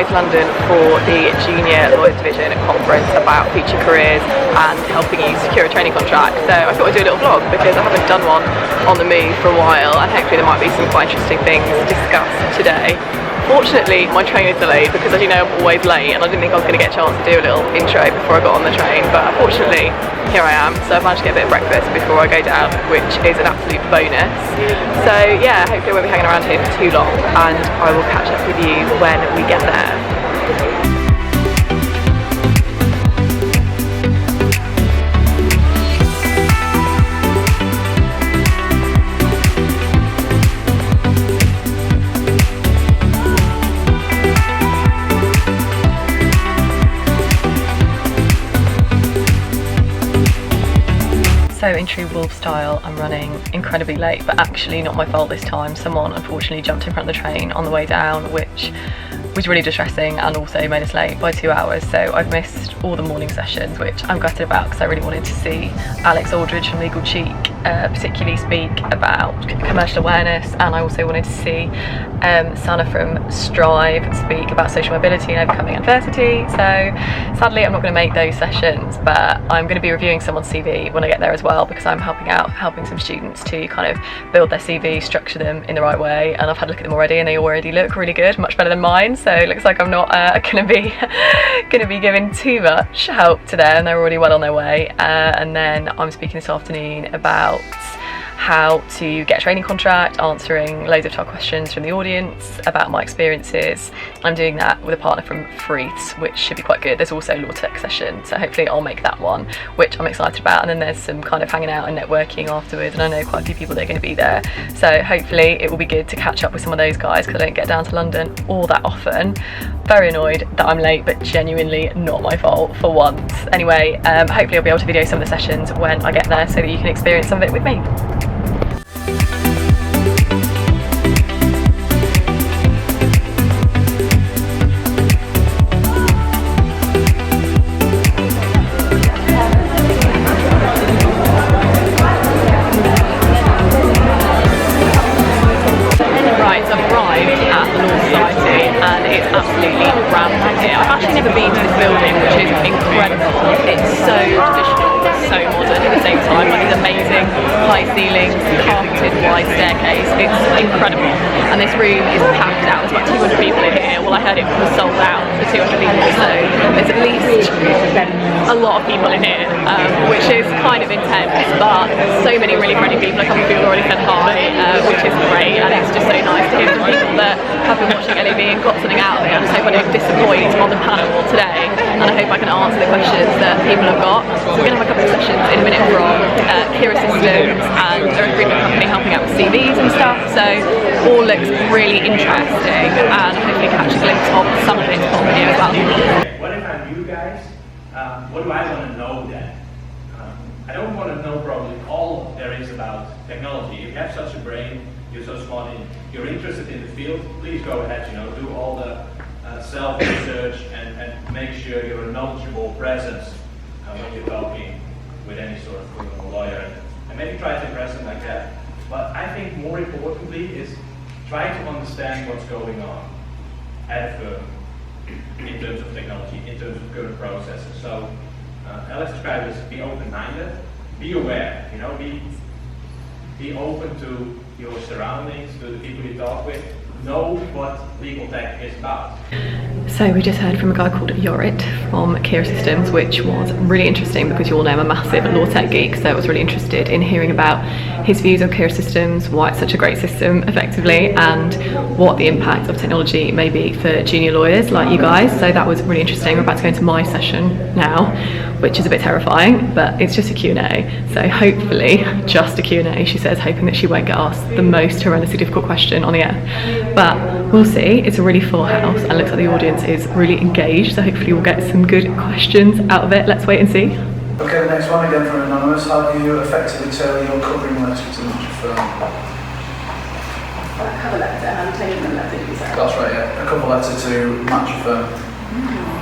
way to London for the Junior Lawyers Division conference about future careers and helping you secure a training contract. So I thought I'd do a little vlog because I haven't done one on the move for a while, and hopefully there might be some quite interesting things discussed today. Fortunately, my train is delayed because, as you know, I'm always late, and I didn't think I was going to get a chance to do a little intro before I got on the train, but unfortunately here I am. So I've managed to get a bit of breakfast before I go down, which is an absolute bonus. So yeah, hopefully I won't be hanging around here for too long, and I will catch up with you when we get there. So in true Wolfe style, I'm running incredibly late, but actually not my fault this time. Someone unfortunately jumped in front of the train on the way down, which was really distressing and also made us late by 2 hours. So I've missed all the morning sessions, which I'm gutted about because I really wanted to see Alex Aldridge from Legal Cheek particularly speak about commercial awareness, and I also wanted to see Sana from Strive speak about social mobility and overcoming adversity. So sadly I'm not going to make those sessions, but I'm going to be reviewing someone's CV when I get there as well, because I'm helping some students to kind of build their CV, structure them in the right way, and I've had a look at them already and they already look really good, much better than mine. So it looks like I'm not going to be giving too much help to them. They're already well on their way. And then I'm speaking this afternoon about how to get a training contract, answering loads of tough questions from the audience about my experiences. I'm doing that with a partner from Freeths, which should be quite good. There's also a law tech session, so hopefully I'll make that one, which I'm excited about. And then there's some kind of hanging out and networking afterwards, and I know quite a few people that are going to be there, so hopefully it will be good to catch up with some of those guys because I don't get down to London all that often. Very annoyed that I'm late, but genuinely not my fault for once. Anyway, hopefully I'll be able to video some of the sessions when I get there so that you can experience some of it with me. Never been to this building, which is incredible. It's so traditional, so modern at the same time. Like these amazing high ceilings, carpeted wide staircase. It's incredible. And this room is packed out. There's about 200 people in here. Well, I heard it was sold out for 200 people, so there's at least a lot of people in here, which is kind of intense. But so many really friendly people. A couple of people already said hi, which is great. And it's just so nice to hear from people that have been watching LAV and got something out of it. I just hope I don't disappoint on the panel today, and I hope I can answer the questions that people have got. So we're going to have a couple of sessions in a minute from Kira Systems and a recruitment company helping out with CVs and stuff, so all looks really interesting, and hopefully catch a glimpse of some of it on video as well. What if I'm you guys? What do I want to know then? I don't want to know probably all there is about technology. If you have such a brain, you're so smart, you're interested in the field, please go ahead, do all the self-research and make sure you're a knowledgeable presence when you're talking with any sort of criminal lawyer, and maybe try to impress them like that. But I think more importantly is try to understand what's going on at a firm in terms of technology, in terms of current processes. So let's describe it as be open-minded, be aware, be open to your surroundings, to the people you talk with. Know what legal tech is about. So we just heard from a guy called Yorit from Kira Systems, which was really interesting because you all know I'm a massive law tech geek, so I was really interested in hearing about his views on Kira Systems, why it's such a great system effectively, and what the impact of technology may be for junior lawyers like you guys. So that was really interesting. We're about to go into my session now, which is a bit terrifying, but it's just a Q&A. So hopefully just a Q&A, she says, hoping that she won't get asked the most horrendously difficult question on the air. But we'll see. It's a really full house and looks like the audience is really engaged, so hopefully we'll get some good questions out of it. Let's wait and see. Okay, the next one again from Anonymous. How do you effectively tailor your covering letter to match a firm? Cover letter and tailoring letter, you say? That's right, yeah. A cover letter to match a firm.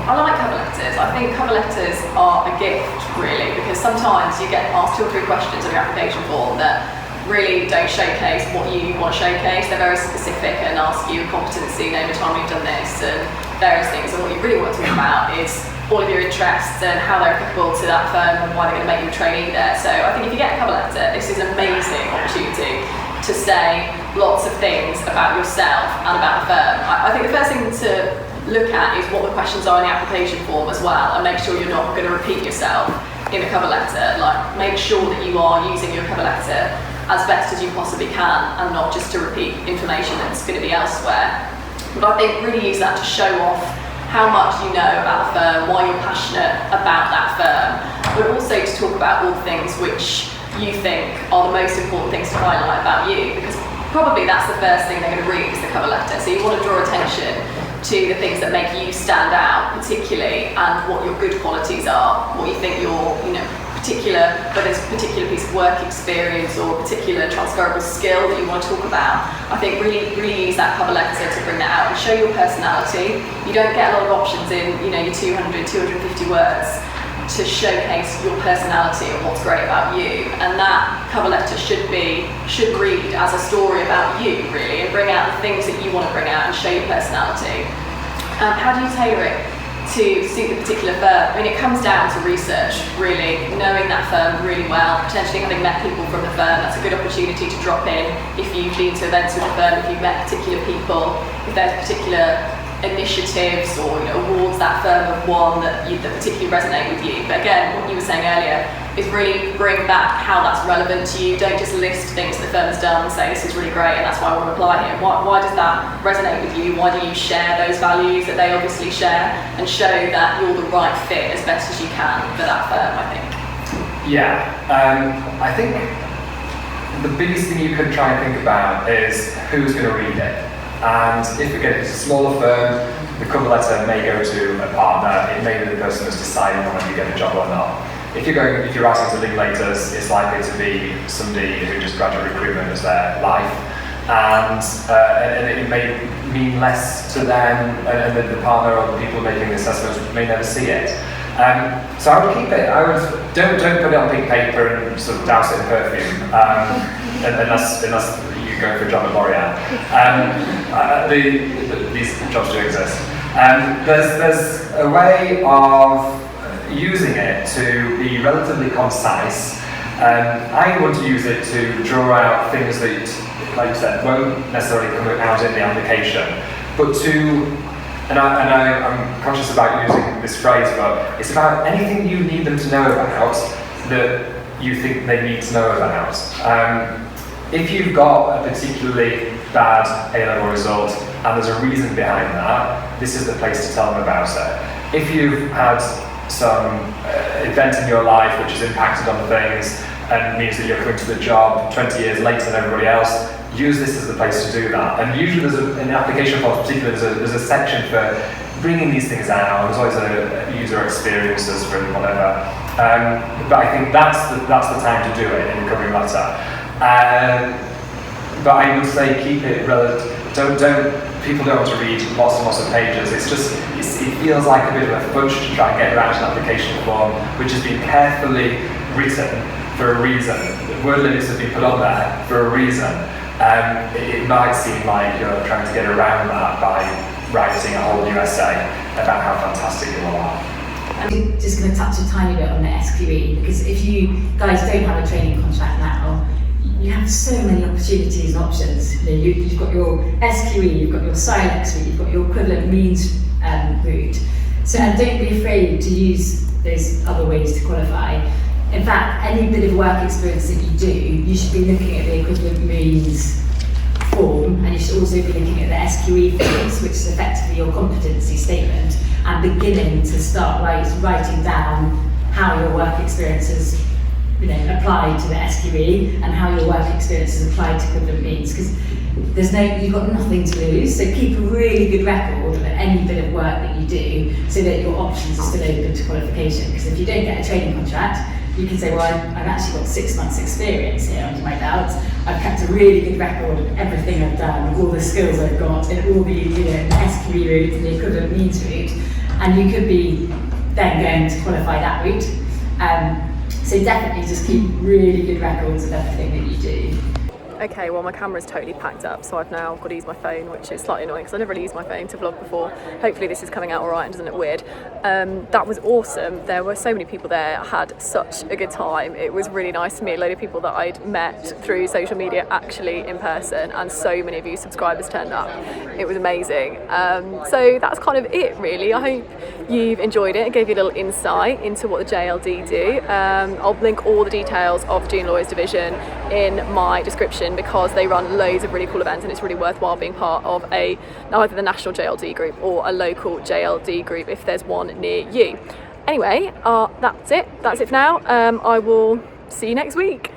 I like cover letters. I think cover letters are a gift, really, because sometimes you get asked 2 or 3 questions on your application form that really don't showcase what you want to showcase. They're very specific and ask you competency, name and time you've done this, and various things, and what you really want to talk about is all of your interests and how they're applicable to that firm and why they're going to make you a trainee there. So I think if you get a cover letter, this is an amazing opportunity to say lots of things about yourself and about the firm. I think the first thing to look at is what the questions are in the application form as well, and make sure you're not going to repeat yourself in the cover letter. Like, make sure that you are using your cover letter as best as you possibly can and not just to repeat information that's going to be elsewhere. But I think really use that to show off how much you know about the firm, why you're passionate about that firm, but also to talk about all the things which you think are the most important things to highlight about you, because probably that's the first thing they're going to read is the cover letter. So you want to draw attention to the things that make you stand out particularly, and what your good qualities are, what you think your, particular, whether it's a particular piece of work experience or a particular transferable skill that you want to talk about. I think really use that cover letter to bring that out and show your personality. You don't get a lot of options in your 200, 250 words to showcase your personality and what's great about you, and that cover letter should read as a story about you really, and bring out the things that you want to bring out and show your personality. How do you tailor it to suit the particular firm? I mean, it comes down to research really, knowing that firm really well, potentially having met people from the firm. That's a good opportunity to drop in if you've been to events with the firm, if you've met particular people, if there's particular initiatives or awards that firm have won that particularly resonate with you. But again, what you were saying earlier is really bring back how that's relevant to you. Don't just list things that the firm's done and say this is really great and that's why I want to apply here. Why does that resonate with you? Why do you share those values that they obviously share, and show that you're the right fit as best as you can for that firm, I think. Yeah, I think the biggest thing you could try and think about is who's going to read it. And if it's a smaller firm, the cover letter may go to a partner. It may be the person who's deciding on whether you get a job or not. If you're writing to Linklaters, it's likely to be somebody who just graduate recruitment as their life, and it may mean less to them, and the partner or the people making the assessments may never see it. So I would keep it. Don't put it on pink paper and sort of douse it in perfume, unless you're going for a job at L'Oreal. These jobs do exist. There's a way of using it to be relatively concise. I want to use it to draw out things that, like you said, won't necessarily come out in the application, but and I'm conscious about using this phrase, but it's about anything you need them to know about that you think they need to know about. If you've got a particularly bad A-level result and there's a reason behind that, this is the place to tell them about it. If you've had some event in your life which has impacted on things and means that you're coming to the job 20 years later than everybody else, use this as the place to do that. And usually in the application form particularly, there's a section for bringing these things out. There's always a user experiences for whatever. But I think that's the time to do it in the covering letter. But I would say keep it relative. People don't want to read lots and lots of pages. It feels like a bit of a fudge to try and get around an application form which has been carefully written for a reason. Word limits have been put on there for a reason. It might seem like you're trying to get around that by writing a whole new essay about how fantastic you all are. I'm just going to touch a tiny bit on the SQE, because if you guys don't have a training contract now, you have so many opportunities and options. You've got your SQE, you've got your SILEX route, you've got your equivalent means route. So and don't be afraid to use those other ways to qualify. In fact, any bit of work experience that you do, you should be looking at the equivalent means form, and you should also be looking at the SQE forms, which is effectively your competency statement, and beginning to start writing down how your work experiences applied to the SQE and how your work experiences applied to equivalent means, because you've got nothing to lose. So keep a really good record of any bit of work that you do, so that your options are still open to qualification. Because if you don't get a training contract, you can say, well, I've actually got 6 months experience here under my belt. I've kept a really good record of everything I've done, all the skills I've got, and all the SQE route and the equivalent means route, and you could be then going to qualify that route. So definitely just keep really good records of everything that you do. Okay, well my camera's totally packed up, so I've now got to use my phone, which is slightly annoying because I never really used my phone to vlog before. Hopefully this is coming out alright and doesn't look weird. That was awesome. There were so many people there. I had such a good time. It was really nice to meet a load of people that I'd met through social media actually in person, and so many of you subscribers turned up. It was amazing. So that's kind of it really. I hope you've enjoyed it. It gave you a little insight into what the JLD do. I'll link all the details of the Junior Lawyers Division in my description, because they run loads of really cool events and it's really worthwhile being part of either the national JLD group or a local JLD group if there's one near you. Anyway, that's it for now. I will see you next week.